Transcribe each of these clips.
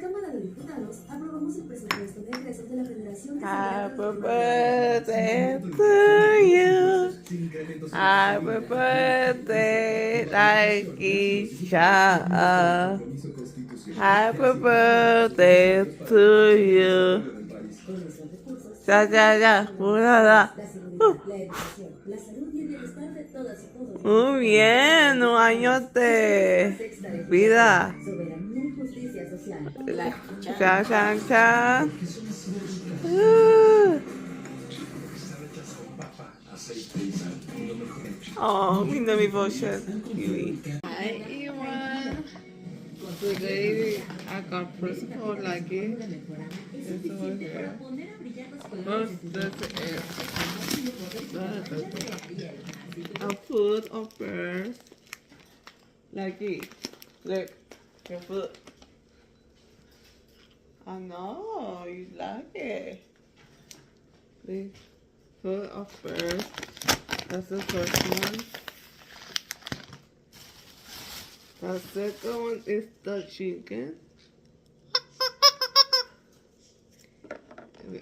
Cámara de Diputados aprobamos el presupuesto de egresos de la Federación de Happy birthday to you. Happy birthday, Lakeisha. Happy birthday to you. Ya, una. la seguridad, la educación, la salud y el bienestar de todas y todos. Muy bien, un añote. Vida. Soberanía y justicia social. Cha. Oh, minda mi poszedł. Hi, Iwan. Today I got first of all like it. It's over here. First, this is a foot of birds. Like it. Look, your foot. I know, you like it. The foot of birds. That's the first one. The second one is the chicken.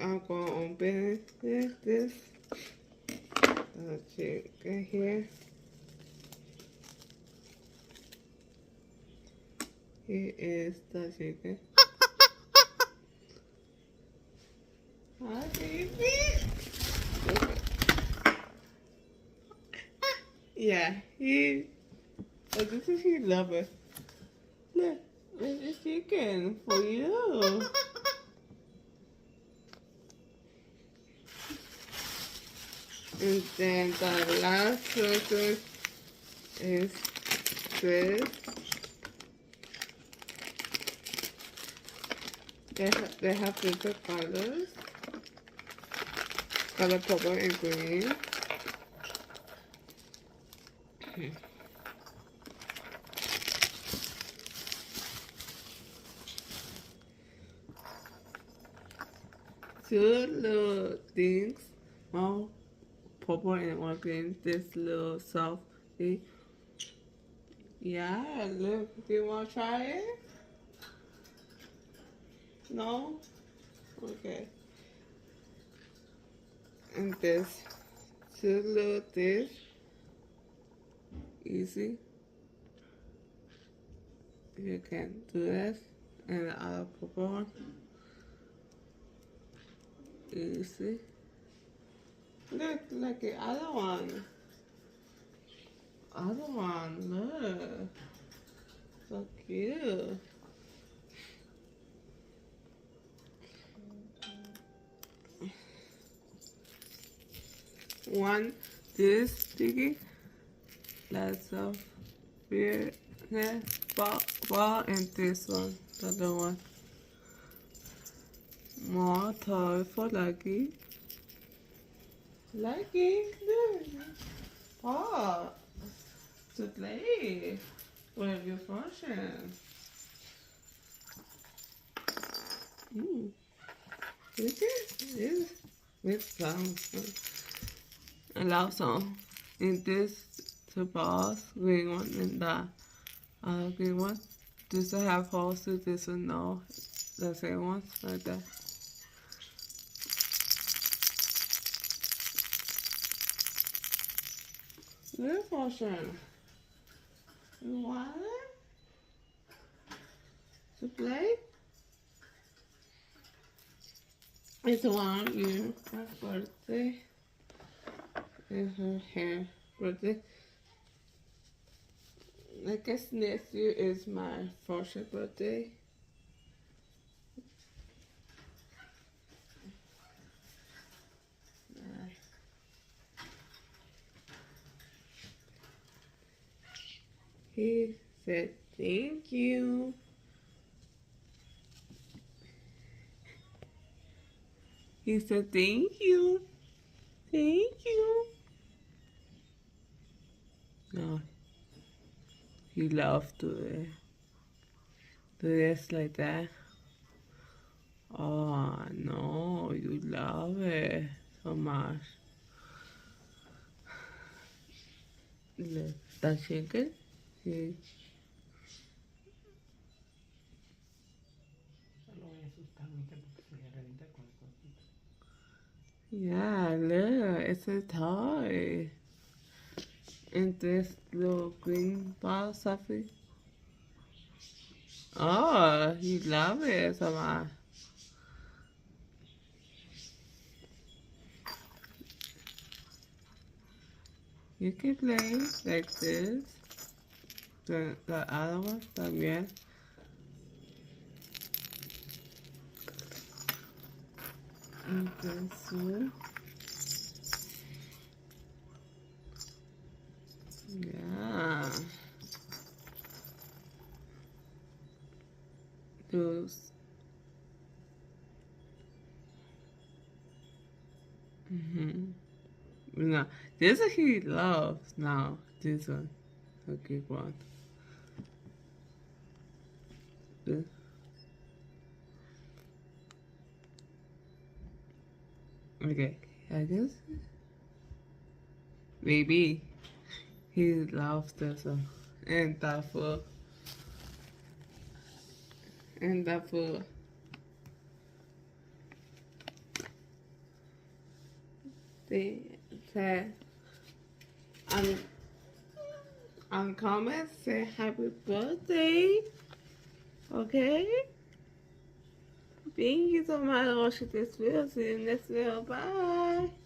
I'm going to open this. The chicken here. Here is the chicken. Hi, baby. Yeah, this is his lover. Look, there's a chicken for you. And then the last person is this. They have different colors. Color purple and green. Two little things, one purple and one green. This little soft thing. Yeah, look. Do you want to try it? No? Okay. And this two little dish. Easy. You can do this. And the other purple one. Easy. Look like the other one. Other one, look. So cute. One, this sticky. Lots of beer, ball, and this one, the other one. More toy for Lucky. Lucky, look. Oh, to play with your function. Look at this. With some. And also, in this two balls, green one and the other green one. This I have holes to this one, no. The same ones like that. Good portion. You want it? To play? It's 1 year birthday. And her hair birthday. I guess next year is my first birthday. He said, thank you. He said, thank you. Thank you. No. He loved to do this like that. Oh, no, you love it so much. Look, the chicken. See? asustar, mija, porque se le revienta con el cortito. Yeah, look, it's a toy. And this little green ball, Sophie. Oh, you love it so much. You can play like this. The other one también. And this one. Yeah. Those. No, this one he loves now. This one. Okay, one. This. Okay, I guess. Maybe he loves this one. And that food. And that food. They said on comments say happy birthday. Okay? Thank you so much for watching this video. See you next video. Bye.